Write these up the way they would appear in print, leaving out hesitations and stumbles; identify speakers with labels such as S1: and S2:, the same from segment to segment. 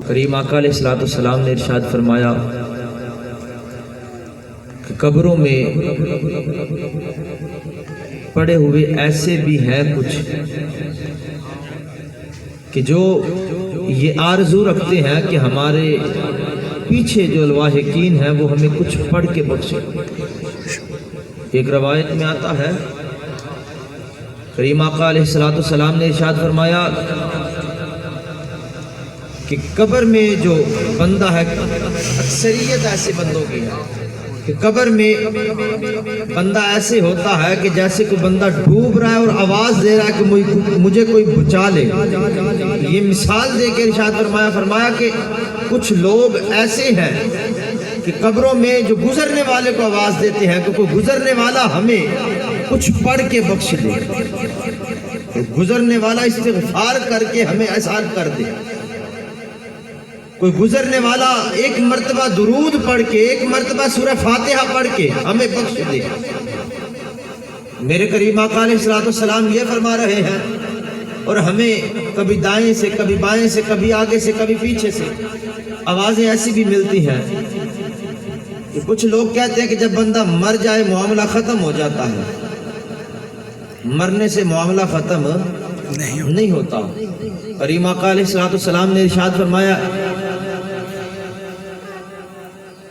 S1: کریم آقا علیہ الصلوۃ والسلام نے ارشاد فرمایا کہ قبروں میں پڑے ہوئے ایسے بھی ہیں کچھ کہ جو یہ آرزو رکھتے ہیں کہ ہمارے پیچھے جو الواحقین ہیں وہ ہمیں کچھ پڑھ کے بخشے۔ ایک روایت میں آتا ہے کریم آقا علیہ الصلوۃ والسلام نے ارشاد فرمایا کہ قبر میں جو بندہ ہے، اکثریت ایسے بندوں کی ہے کہ قبر میں بندہ ایسے ہوتا ہے کہ جیسے کوئی بندہ ڈوب رہا ہے اور آواز دے رہا ہے کہ مجھے کوئی بچا لے۔ یہ مثال دے کے ارشاد فرمایا کہ کچھ لوگ ایسے ہیں کہ قبروں میں جو گزرنے والے کو آواز دیتے ہیں کہ کوئی گزرنے والا ہمیں کچھ پڑھ کے بخش دے، گزرنے والا استغفار کر کے ہمیں احسان کر دے، کوئی گزرنے والا ایک مرتبہ درود پڑھ کے، ایک مرتبہ سورہ فاتحہ پڑھ کے ہمیں بخش دے۔ میرے کریم آقا علیہ الصلوۃ والسلام یہ فرما رہے ہیں، اور ہمیں کبھی دائیں سے، کبھی بائیں سے، کبھی آگے سے، کبھی پیچھے سے آوازیں ایسی بھی ملتی ہیں کہ کچھ لوگ کہتے ہیں کہ جب بندہ مر جائے معاملہ ختم ہو جاتا ہے۔ مرنے سے معاملہ ختم نہیں ہوتا۔ کریم آقا علیہ الصلوۃ والسلام نے ارشاد فرمایا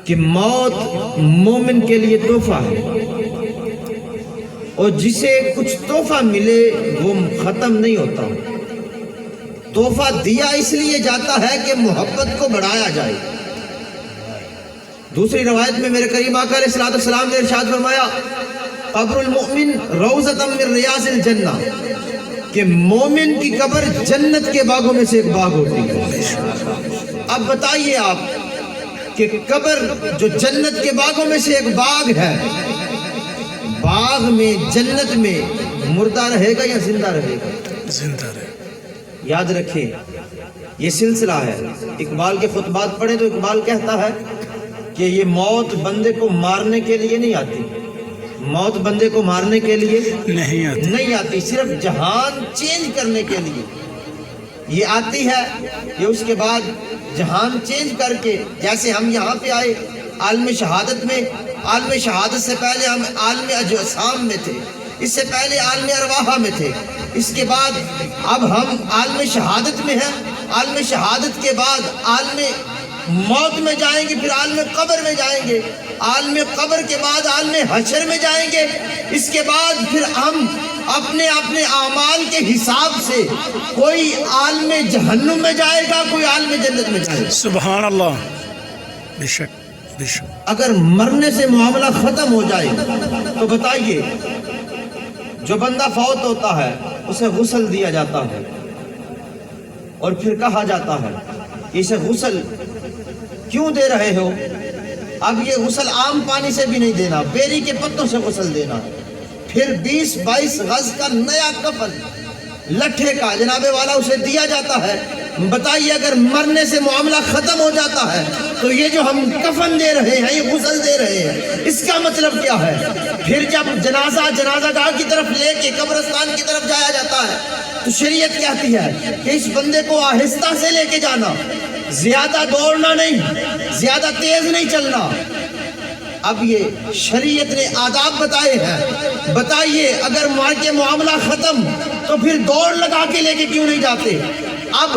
S1: کہ موت مومن کے لیے تحفہ ہے، اور جسے کچھ تحفہ ملے وہ ختم نہیں ہوتا۔ تحفہ دیا اس لیے جاتا ہے کہ محبت کو بڑھایا جائے۔ دوسری روایت میں میرے کریم آقا علیہ الصلوۃ والسلام نے ارشاد فرمایا قبر المؤمن روضۃ من ریاض الجنہ، کہ مومن کی قبر جنت کے باغوں میں سے ایک باغ ہوتی ہے۔ اب بتائیے آپ کہ قبر جو جنت کے باغوں میں سے ایک باغ ہے، باغ میں جنت میں مردہ رہے گا یا زندہ رہے گا؟
S2: زندہ رہے۔
S1: یاد رکھیں یہ سلسلہ ہے۔ اقبال کے خطبات پڑھیں تو اقبال کہتا ہے کہ یہ موت بندے کو مارنے کے لیے نہیں آتی، موت بندے کو مارنے کے لیے نہیں آتی، صرف جہان چینج کرنے کے لیے یہ آتی ہے۔ یہ اس کے بعد جہان چینج کر کے، جیسے ہم یہاں پہ آئے عالم شہادت میں، عالم شہادت سے پہلے ہم عالم اجسام میں تھے، اس سے پہلے عالم ارواح میں تھے، اس کے بعد اب ہم عالم شہادت میں ہیں، عالم شہادت کے بعد عالم موت میں جائیں گے، پھر عالم قبر میں جائیں گے، عالم قبر کے بعد عالم حشر میں جائیں گے، اس کے بعد پھر ہم اپنے اعمال کے حساب سے کوئی عالم جہنم میں جائے گا، کوئی عالم جنت میں جائے گا۔
S2: سبحان اللہ۔ بے شک بے شک۔
S1: اگر مرنے سے معاملہ ختم ہو جائے تو بتائیے جو بندہ فوت ہوتا ہے اسے غسل دیا جاتا ہے، اور پھر کہا جاتا ہے کہ اسے غسل کیوں دے رہے ہو؟ اب یہ غسل عام پانی سے بھی نہیں دینا، بیری کے پتوں سے غسل دینا، پھر 20-22 گز کا نیا کفن لٹھے کا جناب والا اسے دیا جاتا ہے۔ بتائیے اگر مرنے سے معاملہ ختم ہو جاتا ہے تو یہ جو ہم کفن دے رہے ہیں، یہ غسل دے رہے ہیں، اس کا مطلب کیا ہے؟ پھر جب جنازہ گاہ کی طرف لے کے قبرستان کی طرف جایا جاتا ہے تو شریعت کہتی ہے کہ اس بندے کو آہستہ سے لے کے جانا، زیادہ دوڑنا نہیں، زیادہ تیز نہیں چلنا۔ اب یہ شریعت نے آداب بتائے ہیں۔ بتائیے اگر مار کے معاملہ ختم تو پھر دوڑ لگا کے لے کے کیوں نہیں جاتے؟ اب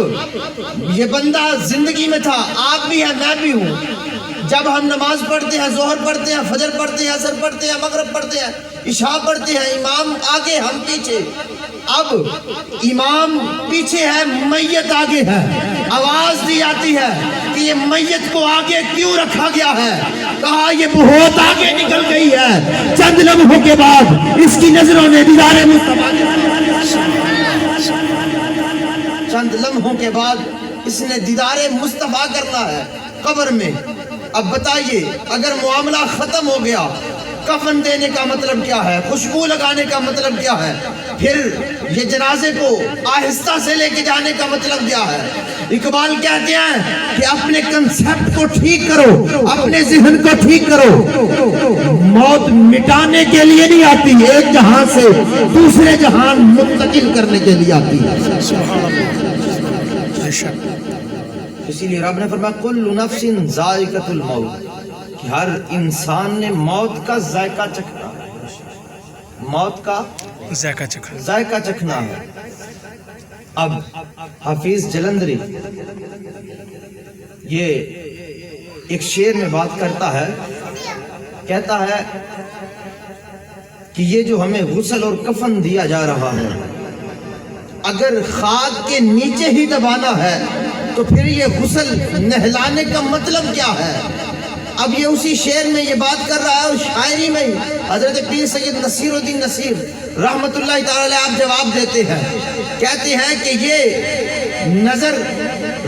S1: یہ بندہ زندگی میں تھا، آپ بھی ہیں، میں بھی ہوں۔ جب ہم نماز پڑھتے ہیں، ظہر پڑھتے ہیں، فجر پڑھتے ہیں، عصر پڑھتے ہیں، مغرب پڑھتے ہیں، عشاء پڑھتے ہیں، امام آگے ہم پیچھے۔ اب امام پیچھے ہے، میت آگے ہے، آواز دی جاتی ہے کہ یہ میت کو آگے کیوں رکھا گیا ہے؟ کہا یہ بہت آگے نکل گئی ہے۔ چند لمحوں کے بعد اس کی نظروں نے دیدار مصطفیٰ، چند لمحوں کے بعد اس نے دیدار مصطفیٰ کرنا ہے قبر میں۔ اب بتائیے اگر معاملہ ختم ہو گیا، کفن دینے کا مطلب کیا ہے؟ خوشبو لگانے کا مطلب کیا ہے؟ پھر یہ جنازے کو آہستہ سے لے کے جانے کا مطلب کیا ہے؟ اقبال کہتے ہیں کہ اپنے کنسیپٹ کو ٹھیک کرو، اپنے ذہن کو ٹھیک کرو۔ موت مٹانے کے لیے نہیں آتی، ایک جہاں سے دوسرے جہان منتقل کرنے کے لیے آتی ہے۔ اسی لیے رب نے فرمایا کل نفس ذائقۃ الموت، کہ ہر انسان نے موت کا ذائقہ چکھنا ہے، موت کا ذائقہ چکھنا ہے۔ اب حافظ جلندری یہ ایک شعر میں بات کرتا ہے، کہتا ہے کہ یہ جو ہمیں غسل اور کفن دیا جا رہا ہے، اگر خاک کے نیچے ہی دبانا ہے تو پھر یہ غسل نہلانے کا مطلب کیا ہے؟ اب یہ اسی شعر میں یہ بات کر رہا ہے، اور شاعری میں حضرت پیر سید نصیر الدین نصیر رحمت اللہ تعالی آپ جواب دیتے ہیں، کہتے ہیں کہ یہ نظر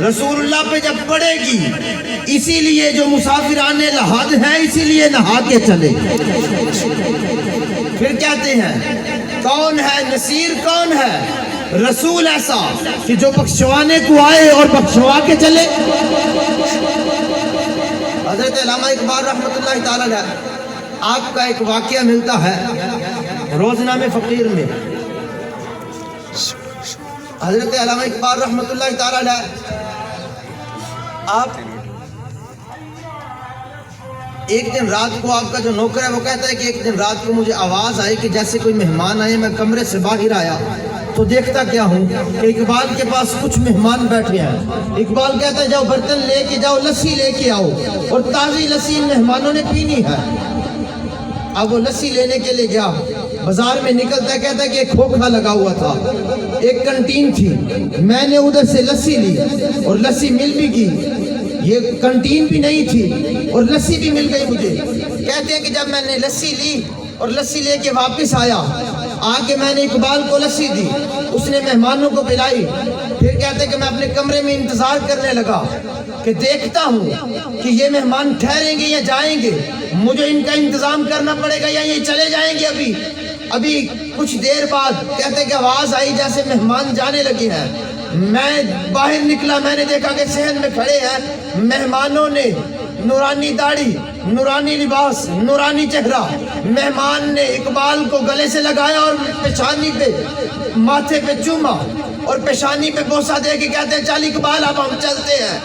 S1: رسول اللہ پہ جب پڑے گی، اسی لیے جو مسافران لحد ہیں اسی لیے نہا کے چلے۔ پھر کہتے ہیں کون ہے نصیر، کون ہے رسول ایسا کہ جو بخشوانے کو آئے اور بخشوا کے چلے۔ حضرت علامہ اقبال رحمت اللہ تعالی علیہ آپ کا ایک واقعہ ملتا ہے روزنامہ فقیر میں۔ حضرت علامہ اقبال رحمت اللہ تعالی علیہ آپ ایک دن رات کو، آپ کا جو نوکر ہے وہ کہتا ہے کہ ایک دن رات کو مجھے آواز آئی کہ جیسے کوئی مہمان آئے، میں کمرے سے باہر آیا تو دیکھتا کیا ہوں کہ اقبال کے پاس کچھ مہمان بیٹھے ہیں۔ اقبال کہتا ہے جاؤ برتن لے کے جاؤ، لسی لے کے آؤ، اور تازی لسی ان مہمانوں نے پینی ہے۔ اب وہ لسی لینے کے لیے گیا، بازار میں نکلتا ہے، کہتا ہے کہ ایک کھوکھا لگا ہوا تھا، ایک کنٹین تھی، میں نے ادھر سے لسی لی اور لسی مل بھی گئی، یہ کنٹین بھی نہیں تھی اور لسی بھی مل گئی مجھے۔ کہتے ہیں کہ جب میں نے لسی لی اور لسی لے کے واپس آیا، آگے میں نے اقبال کو لسی دی، اس نے مہمانوں کو پلائی۔ پھر کہتے ہیں کہ میں اپنے کمرے میں انتظار کرنے لگا کہ دیکھتا ہوں کہ یہ مہمان ٹھہریں گے یا جائیں گے، مجھے ان کا انتظام کرنا پڑے گا یا یہ چلے جائیں گے۔ ابھی کچھ دیر بعد کہتے ہیں کہ آواز آئی جیسے مہمان جانے لگے ہیں۔ میں باہر نکلا، میں نے دیکھا کہ صحن میں کھڑے ہیں مہمانوں نے، نورانی داڑھی، نورانی لباس، نورانی چہرہ۔ مہمان نے اقبال کو گلے سے لگایا اور پیشانی پہ، ماتھے پہ چوما اور پیشانی پہ بوسہ دے کے کہتے ہیں چل اقبال اب ہم چلتے ہیں۔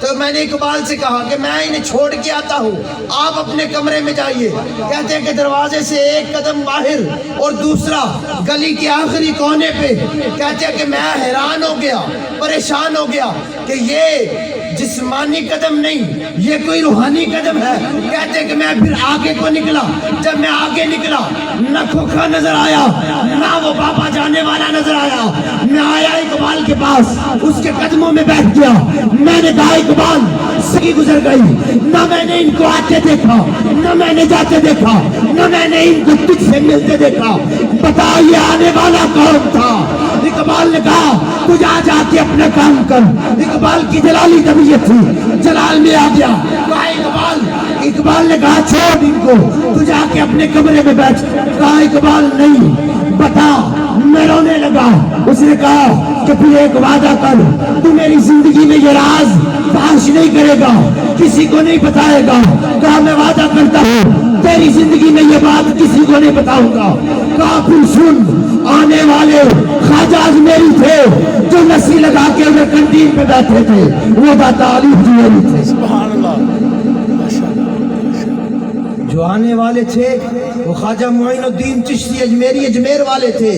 S1: تو میں نے اقبال سے کہا کہ میں انہیں چھوڑ کے آتا ہوں، آپ اپنے کمرے میں جائیے۔ کہتے ہیں کہ دروازے سے ایک قدم باہر اور دوسرا گلی کے آخری کونے پہ۔ کہتے ہیں کہ میں حیران ہو گیا، پریشان ہو گیا کہ یہ جسمانی قدم نہیں، یہ کوئی روحانی قدم ہے۔ کہتے ہیں کہ میں پھر آگے کو نکلا، جب میں آگے نکلا نہ کھوکھا نظر آیا، نہ وہ بابا جانے والا نظر آیا۔ میں آیا اقبال کے پاس، اس کے قدموں میں بیٹھ گیا، میں نے کہا اقبال سگی گزر گئی، نہ میں نے ان کو آتے دیکھا، نہ میں نے جاتے دیکھا، نہ میں نے ان کو تجھ سے ملتے دیکھا، بتا یہ آنے والا کون تھا؟ اقبال نے کہا تو جا کے اپنا کام کر۔ اقبال کی جلالی طبیعت تھی، جلال میں آ گیا، کہا اقبال نے کہا چھوڑ ان کو، تو جا کے اپنے کمرے میں بیٹھ۔ کہا اقبال نہیں، بتا۔ میں رونے لگا۔ اس نے کہا کہ پھر ایک وعدہ کر، تو میری زندگی میں یہ راز فاش نہیں کرے گا، کسی کو نہیں بتائے گا۔ کہا میں وعدہ کرتا ہوں تیری زندگی میں یہ بات کسی کو نہیں بتاؤں گا۔ کہا پھر سن، آنے والے خواجہ اجمیری تھے جو لسی لگا کے ادھر کنٹین پہ بیٹھے تھے، وہ داتا علی اجمیری تھے۔ سبحان اللہ۔ جو آنے والے تھے وہ خواجہ معین الدین چشتی اجمیری اجمیر والے تھے،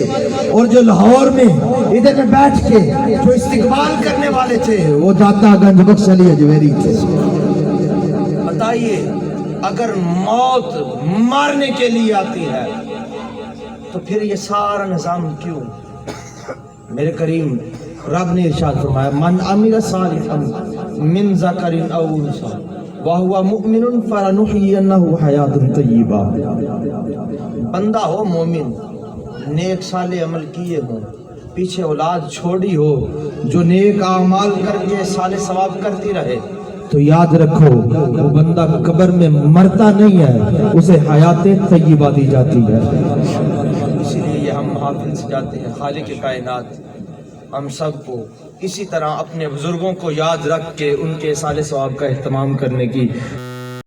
S1: اور جو لاہور میں ادھر میں بیٹھ کے جو استقبال کرنے والے تھے وہ داتا گنج بخش علی اجمیری تھے۔ بتائیے اگر موت مارنے کے لیے آتی ہے تو پھر یہ سارا نظام کیوں؟ میرے کریم رب نے ارشاد فرمایا من عمل صالحا من ذکر او انثى وَهُوَ مُؤْمِنٌ فَلَنُحْيِيَنَّهُ حَيَاةً طَيِّبَةً، بندہ ہو مومن، نیک صالح عمل کیے ہوں، پیچھے اولاد چھوڑی ہو جو نیک اعمال کر کے صالح ثواب کرتی رہے، تو یاد رکھو وہ بندہ قبر میں مرتا نہیں ہے، اسے حیات طیبہ دی جاتی ہے۔ اسی لیے ہم حافظ سے جاتے ہیں خالق کائنات ہم سب کو اسی طرح اپنے بزرگوں کو یاد رکھ کے ان کے صالح ثواب کا اہتمام کرنے کی